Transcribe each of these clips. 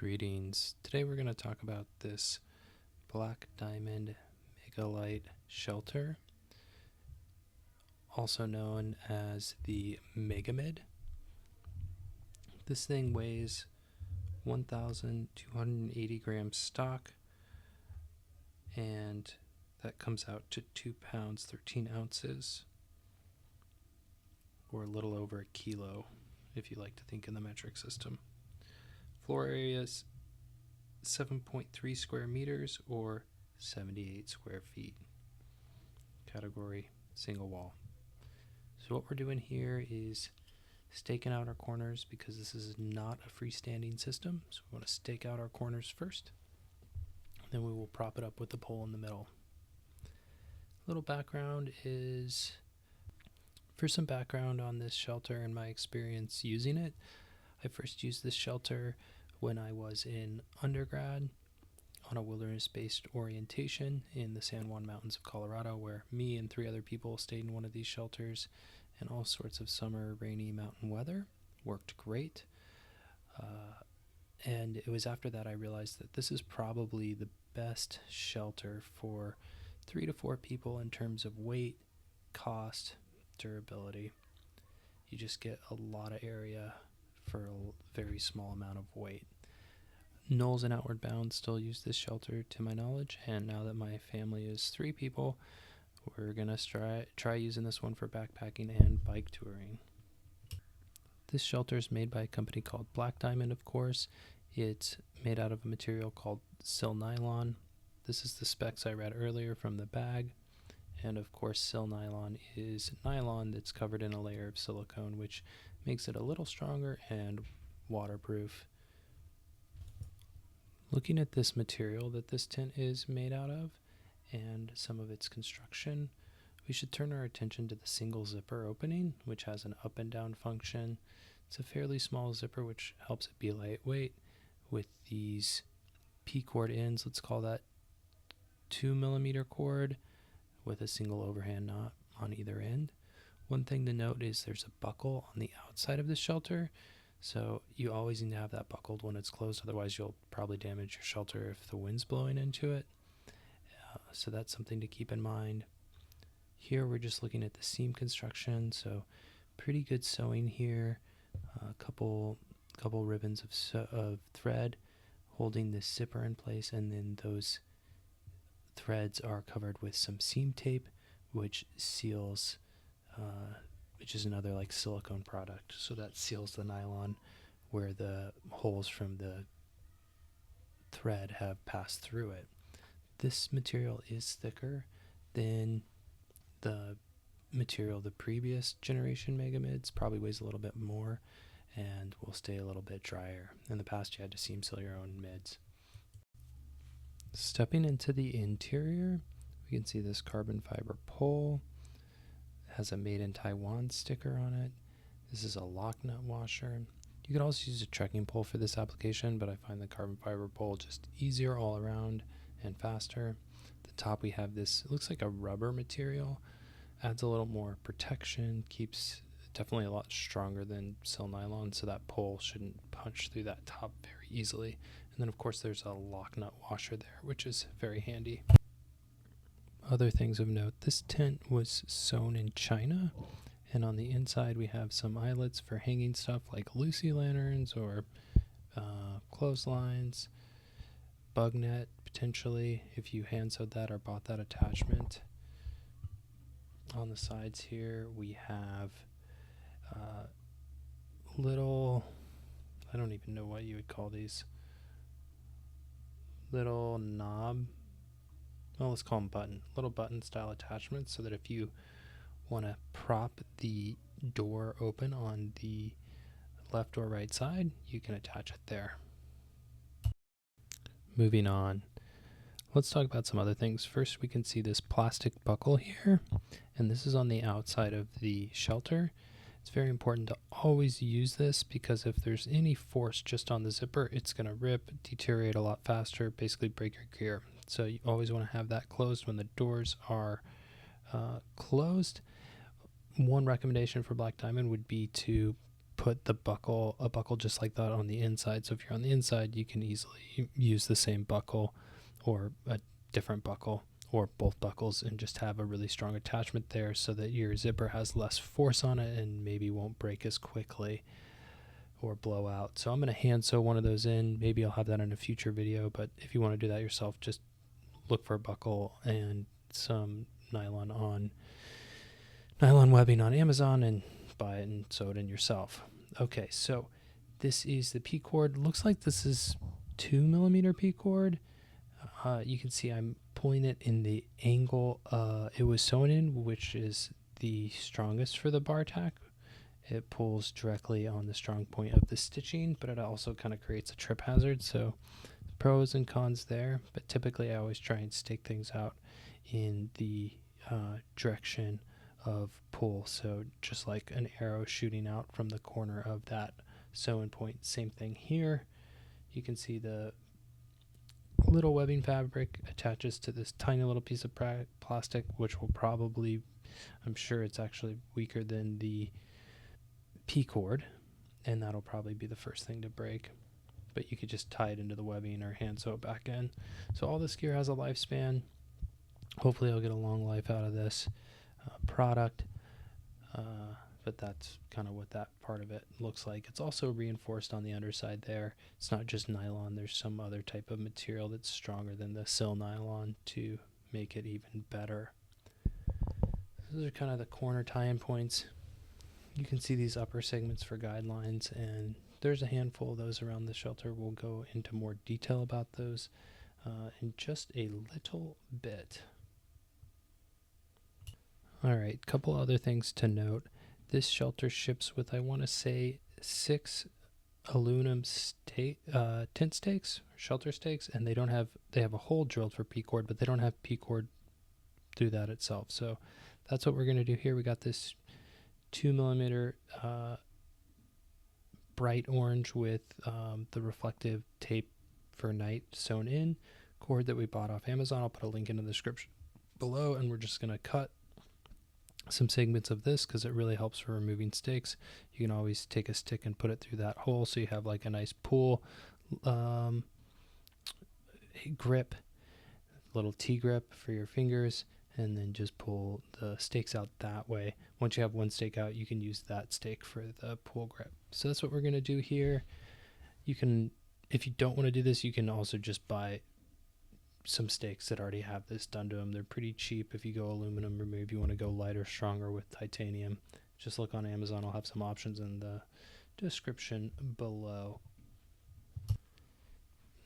Greetings. Today we're going to talk about this Black Diamond Mega Light Shelter, also known as the Megamid. This thing weighs 1,280 grams stock, and that comes out to 2 pounds 13 ounces, or a little over a kilo if you like to think in the metric system. Floor area is 7.3 square meters or 78 square feet. Category single wall. So what we're doing here is staking out our corners because this is not a freestanding system. So we want to stake out our corners first. Then we will prop it up with the pole in the middle. Little background is, for some background on this shelter and my experience using it, I first used this shelter when I was in undergrad on a wilderness-based orientation in the San Juan Mountains of Colorado, where me and 3 other people stayed in one of these shelters, and all sorts of summer rainy mountain weather. Worked great. And it was after that I realized that this is probably the best shelter for 3 to 4 people in terms of weight, cost, durability. You just get a lot of area for a very small amount of weight. Knolls and Outward Bound still use this shelter to my knowledge, and now that my family is 3 people, we're gonna try using this one for backpacking and bike touring. This shelter is made by a company called Black Diamond, of course. It's made out of a material called Nylon. This is the specs I read earlier from the bag. And of course, Nylon is nylon that's covered in a layer of silicone, which makes it a little stronger and waterproof. Looking at this material that this tent is made out of and some of its construction, we should turn our attention to the single zipper opening, which has an up and down function. It's a fairly small zipper, which helps it be lightweight with these P-cord ends. Let's call that 2mm cord with a single overhand knot on either end. One thing to note is there's a buckle on the outside of the shelter, so you always need to have that buckled when it's closed, otherwise you'll probably damage your shelter if the wind's blowing into it. So that's something to keep in mind. Here we're just looking at the seam construction, so pretty good sewing here. A couple ribbons of thread holding this zipper in place, and then those threads are covered with some seam tape, which seals, which is another like silicone product. So that seals the nylon where the holes from the thread have passed through it. This material is thicker than the material the previous generation Megamids, probably weighs a little bit more and will stay a little bit drier. In the past you had to seam seal your own mids. Stepping into the interior, we can see this carbon fiber pole. It has a Made in Taiwan sticker on it. This is a lock nut washer. You could also use a trekking pole for this application, but I find the carbon fiber pole just easier all around and faster. At the top we have this, it looks like a rubber material. Adds a little more protection, keeps definitely a lot stronger than nylon, so that pole shouldn't punch through that top very easily. And then of course there's a lock nut washer there, which is very handy. Other things of note, this tent was sewn in China, and on the inside we have some eyelets for hanging stuff like Lucy lanterns or clotheslines, bug net potentially if you hand sewed that or bought that attachment. On the sides here we have little, I don't even know what you would call these, little knob, well let's call them little button style attachments, so that if you want to prop the door open on the left or right side, you can attach it there. Moving on, let's talk about some other things. First, we can see this plastic buckle here, and this is on the outside of the shelter. It's very important to always use this because if there's any force just on the zipper, it's going to rip, deteriorate a lot faster, basically break your gear. So you always want to have that closed when the doors are closed. One recommendation for Black Diamond would be to put a buckle just like that on the inside. So if you're on the inside, you can easily use the same buckle or a different buckle or both buckles and just have a really strong attachment there so that your zipper has less force on it and maybe won't break as quickly or blow out. So I'm going to hand sew one of those in. Maybe I'll have that in a future video, but if you want to do that yourself, just look for a buckle and some nylon webbing on Amazon and buy it and sew it in yourself. Okay, so this is the P-cord. Looks like this is 2mm P-cord. You can see I'm pulling it in the angle it was sewn in, which is the strongest for the bar tack. It pulls directly on the strong point of the stitching, but it also kind of creates a trip hazard. So pros and cons there, but typically I always try and stake things out in the direction of pull. So just like an arrow shooting out from the corner of that sew-in point. Same thing here. You can see the little webbing fabric attaches to this tiny little piece of plastic, which will probably, I'm sure it's actually weaker than the P-cord, and that'll probably be the first thing to break. But you could just tie it into the webbing or hand sew it back in. So all this gear has a lifespan. Hopefully I'll get a long life out of this product, but that's kind of what that part of it looks like. It's also reinforced on the underside there. It's not just nylon. There's some other type of material that's stronger than the sil nylon to make it even better. Those are kind of the corner tie-in points. You can see these upper segments for guidelines, and there's a handful of those around the shelter. We'll go into more detail about those in just a little bit. All right, couple other things to note. This shelter ships with, I want to say, 6 aluminum tent stakes, or shelter stakes, and they have a hole drilled for P-cord, but they don't have P-cord through that itself. So that's what we're going to do here. We got this 2mm bright orange with the reflective tape for night sewn in cord that we bought off Amazon. I'll put a link in the description below, and we're just going to cut some segments of this because it really helps for removing stakes. You can always take a stick and put it through that hole so you have like a nice pull grip, little T-grip for your fingers, and then just pull the stakes out that way. Once you have one stake out, you can use that stake for the pull grip. So that's what we're going to do here. You can, if you don't want to do this, you can also just buy some stakes that already have this done to them. They're pretty cheap if you go aluminum, or maybe you want to go lighter, stronger with titanium. Just look on Amazon. I'll have some options in the description below.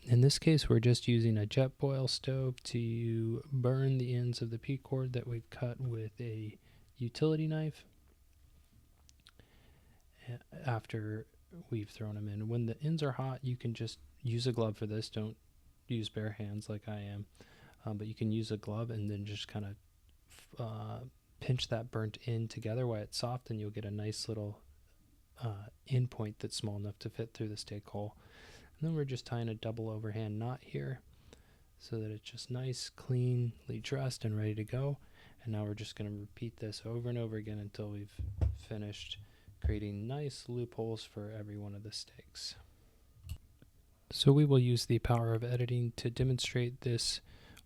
In this case, we're just using a jet boil stove to burn the ends of the P-cord that we've cut with a utility knife after we've thrown them in. When the ends are hot, you can just use a glove for this. Don't use bare hands like I am, but you can use a glove and then just kind of pinch that burnt end together while it's soft, and you'll get a nice little end point that's small enough to fit through the stake hole. And then we're just tying a double overhand knot here so that it's just nice, cleanly dressed and ready to go. And now we're just going to repeat this over and over again until we've finished creating nice loopholes for every one of the stakes. So we will use the power of editing to demonstrate this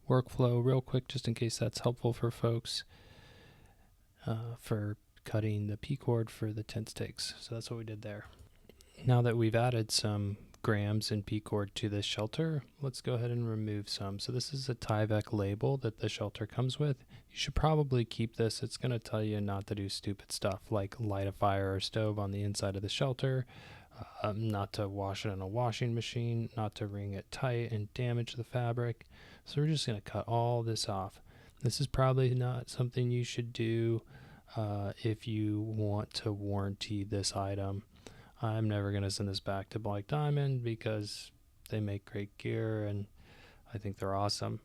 workflow real quick, just in case that's helpful for folks for cutting the P-cord for the tent stakes. So that's what we did there. Now that we've added some grams and P-cord to this shelter, let's go ahead and remove some. So this is a Tyvek label that the shelter comes with. You should probably keep this. It's going to tell you not to do stupid stuff like light a fire or stove on the inside of the shelter, not to wash it in a washing machine, not to wring it tight and damage the fabric. So we're just going to cut all this off. This is probably not something you should do if you want to warranty this item. I'm never going to send this back to Black Diamond because they make great gear and I think they're awesome.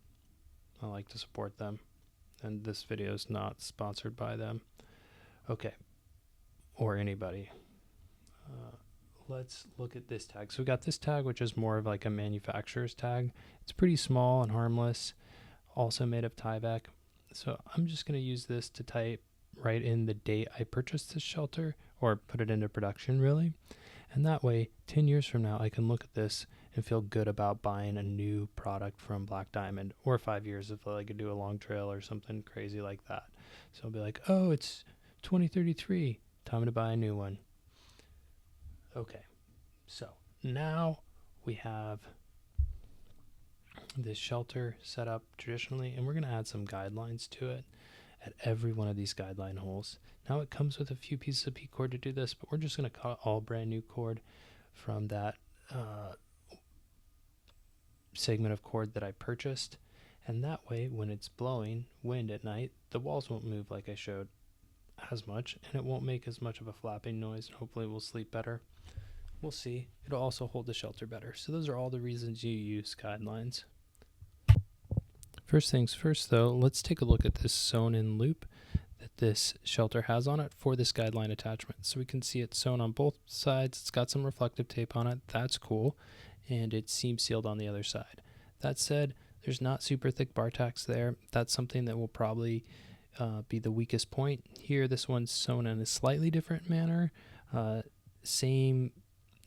I like to support them, and this video is not sponsored by them. Okay, or anybody. Let's look at this tag. So we got this tag, which is more of like a manufacturer's tag. It's pretty small and harmless, also made of Tyvek. So I'm just going to use this to type right in the date I purchased this shelter, or put it into production really. And that way, 10 years from now, I can look at this and feel good about buying a new product from Black Diamond, or 5 years if I could do a long trail or something crazy like that. So I'll be like, oh, it's 2033, time to buy a new one. Okay, so now we have this shelter set up traditionally, and we're going to add some guidelines to it at every one of these guideline holes. Now it comes with a few pieces of P cord to do this, but we're just going to cut all brand new cord from that segment of cord that I purchased, and that way when it's blowing wind at night, the walls won't move like I showed as much, and it won't make as much of a flapping noise, and hopefully we'll sleep better. We'll see. It'll also hold the shelter better. So those are all the reasons you use guidelines. First things first though, let's take a look at this sewn in loop that this shelter has on it for this guideline attachment. So we can see it's sewn on both sides. It's got some reflective tape on it. That's cool. And it's seam sealed on the other side. That said, there's not super thick bar tacks there. That's something that will probably be the weakest point. Here, this one's sewn in a slightly different manner.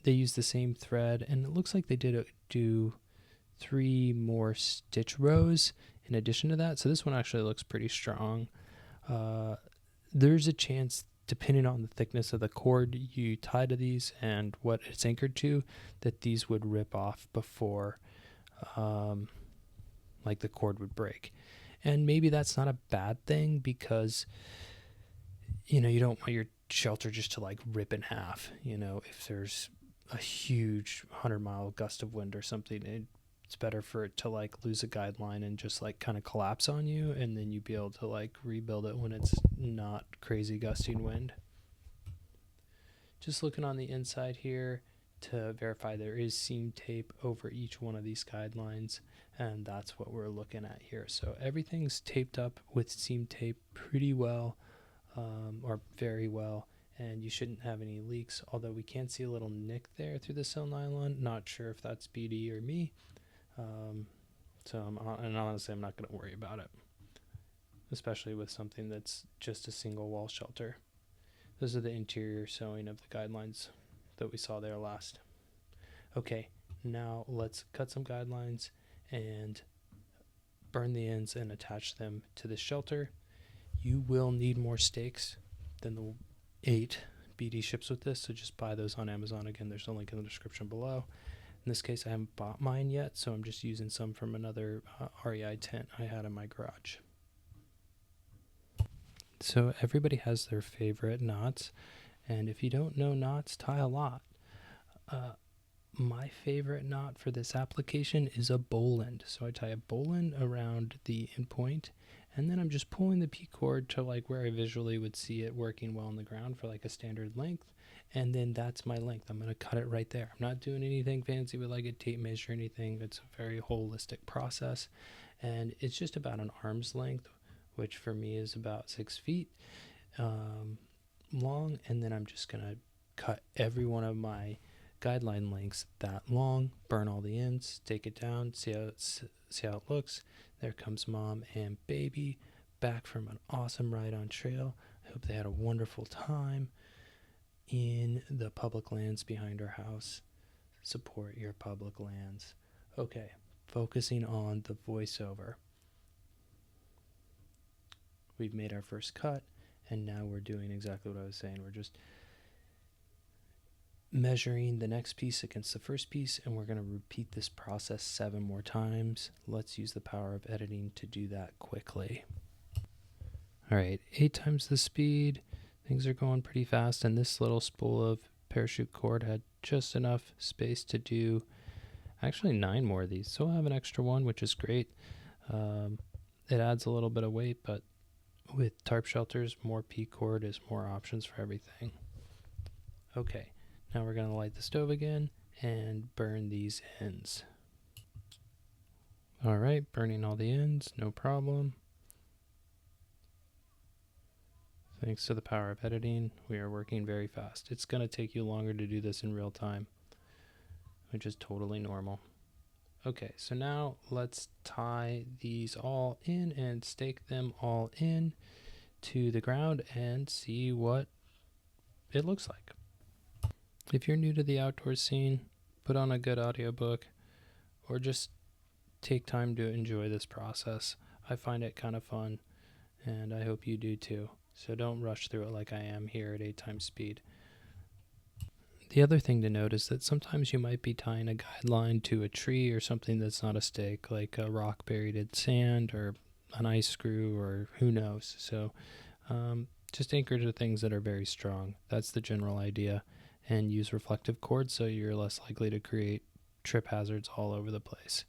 They use the same thread, and it looks like they did do 3 more stitch rows in addition to that. So this one actually looks pretty strong. There's a chance, depending on the thickness of the cord you tie to these and what it's anchored to, that these would rip off before like the cord would break. And maybe that's not a bad thing, because you don't want your shelter just to like rip in half. If there's a huge 100-mile gust of wind or something, it's better for it to like lose a guideline and just like kind of collapse on you, and then you'd be able to like rebuild it when it's not crazy gusting wind. Just looking on the inside here to verify there is seam tape over each one of these guidelines, and that's what we're looking at here. So everything's taped up with seam tape pretty well, or very well, and you shouldn't have any leaks, although we can see a little nick there through the sewn nylon. Not sure if that's BD or me. And honestly, I'm not going to worry about it, especially with something that's just a single wall shelter. Those are the interior sewing of the guidelines that we saw there last. Okay, now let's cut some guidelines and burn the ends and attach them to the shelter. You will need more stakes than the 8 BD ships with this, so just buy those on Amazon. Again, there's a link in the description below. In this case, I haven't bought mine yet, so I'm just using some from another REI tent I had in my garage. So everybody has their favorite knots, and if you don't know knots, tie a lot. My favorite knot for this application is a bowline. So I tie a bowline around the end point, and then I'm just pulling the P cord to like where I visually would see it working well on the ground for like a standard length, and then that's my length. I'm going to cut it right there. I'm not doing anything fancy with like a tape measure or anything. It's a very holistic process, and it's just about an arm's length, which for me is about 6 feet long, and then I'm just going to cut every one of my guideline lengths that long, burn all the ends, take it down, see how it looks. There comes mom and baby back from an awesome ride on trail. I hope they had a wonderful time in the public lands behind our house. Support your public lands. Okay, focusing on the voiceover. We've made our first cut, and now we're doing exactly what I was saying. We're just measuring the next piece against the first piece, and we're going to repeat this process 7 more times. Let's use the power of editing to do that quickly. All right, 8 times the speed. Things are going pretty fast, and this little spool of parachute cord had just enough space to do actually 9 more of these. So I'll have an extra one, which is great. It adds a little bit of weight, but with tarp shelters, more P cord is more options for everything. Okay. Now we're going to light the stove again and burn these ends. All right, burning all the ends, no problem. Thanks to the power of editing, we are working very fast. It's going to take you longer to do this in real time, which is totally normal. Okay, so now let's tie these all in and stake them all in to the ground and see what it looks like. If you're new to the outdoor scene, put on a good audiobook or just take time to enjoy this process. I find it kind of fun, and I hope you do too. So don't rush through it like I am here at 8 times speed. The other thing to note is that sometimes you might be tying a guideline to a tree or something that's not a stake, like a rock buried in sand or an ice screw or who knows. So just anchor to things that are very strong. That's the general idea. And use reflective cords so you're less likely to create trip hazards all over the place.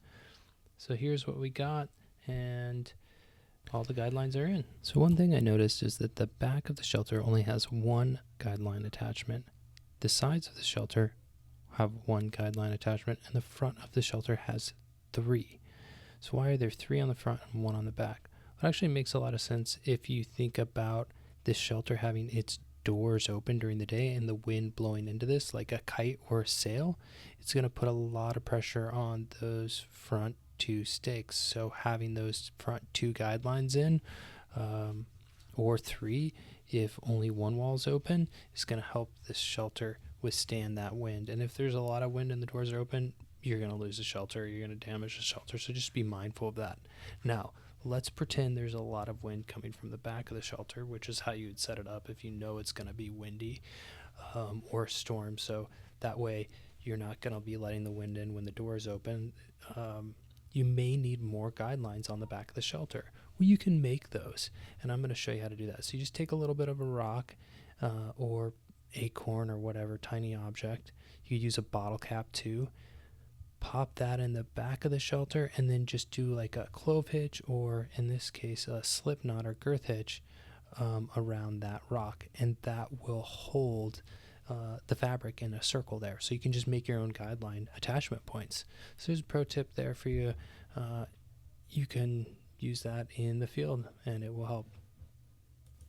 So here's what we got, and all the guidelines are in. So one thing I noticed is that the back of the shelter only has one guideline attachment. The sides of the shelter have one guideline attachment, and the front of the shelter has 3. So why are there 3 on the front and 1 on the back? It actually makes a lot of sense if you think about this shelter having its doors open during the day and the wind blowing into this like a kite or a sail. It's going to put a lot of pressure on those front 2 stakes. So having those front 2 guidelines in, or 3, if only one wall is open, is going to help this shelter withstand that wind. And if there's a lot of wind and the doors are open, you're going to lose the shelter, you're going to damage the shelter. So just be mindful of that. Now, let's pretend there's a lot of wind coming from the back of the shelter, which is how you would set it up if you know it's going to be windy or a storm. So that way you're not going to be letting the wind in when the door is open. You may need more guidelines on the back of the shelter. Well, you can make those, and I'm going to show you how to do that. So you just take a little bit of a rock or acorn or whatever tiny object. You use a bottle cap too. Pop that in the back of the shelter, and then just do like a clove hitch, or in this case a slip knot or girth hitch around that rock, and that will hold the fabric in a circle there. So you can just make your own guideline attachment points. So there's a pro tip there for you. You can use that in the field and it will help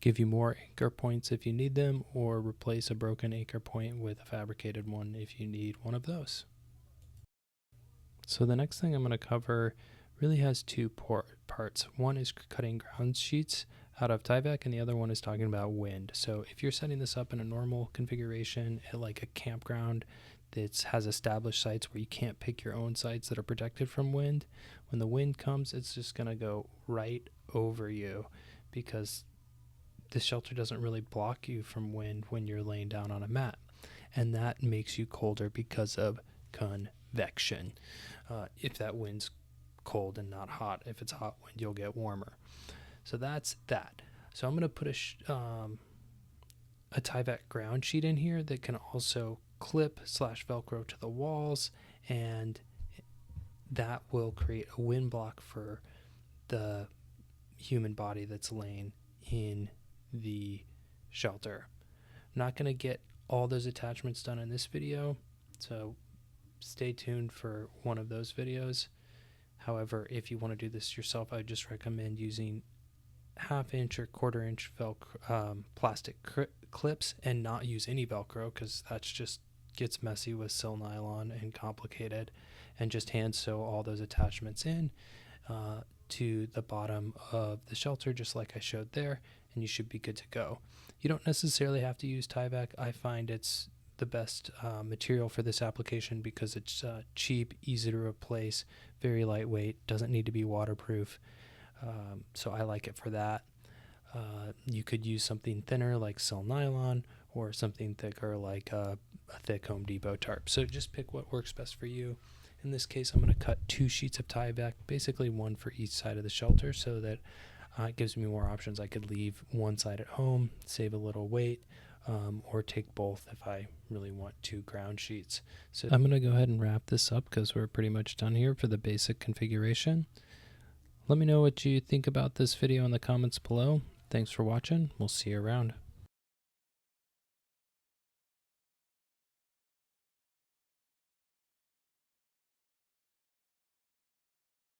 give you more anchor points if you need them, or replace a broken anchor point with a fabricated one if you need one of those. So the next thing I'm going to cover really has 2 parts. One is cutting ground sheets out of Tyvek, and the other one is talking about wind. So if you're setting this up in a normal configuration at like a campground that has established sites where you can't pick your own sites that are protected from wind, when the wind comes, it's just going to go right over you, because the shelter doesn't really block you from wind when you're laying down on a mat. And that makes you colder because of convection. If that wind's cold and not hot, if it's hot wind, you'll get warmer. So that's that. So I'm going to put a Tyvek ground sheet in here that can also clip/Velcro to the walls, and that will create a wind block for the human body that's laying in the shelter. I'm not going to get all those attachments done in this video, so stay tuned for one of those videos. However, if you want to do this yourself, I would just recommend using 1/2 inch or 1/4 inch Velcro, plastic clips, and not use any Velcro, because that's just gets messy with sil nylon and complicated. And just hand sew all those attachments in to the bottom of the shelter, just like I showed there, and you should be good to go. You don't necessarily have to use Tyvek. I find it's the best material for this application because it's cheap, easy to replace, very lightweight, doesn't need to be waterproof. So I like it for that. You could use something thinner like sil nylon, or something thicker like a thick Home Depot tarp. So just pick what works best for you. In this case, I'm going to cut 2 sheets of Tyvek, basically one for each side of the shelter, so that it gives me more options. I could leave one side at home, save a little weight, or take both if I really want 2 ground sheets. So I'm going to go ahead and wrap this up because we're pretty much done here for the basic configuration. Let me know what you think about this video in the comments below. Thanks for watching. We'll see you around.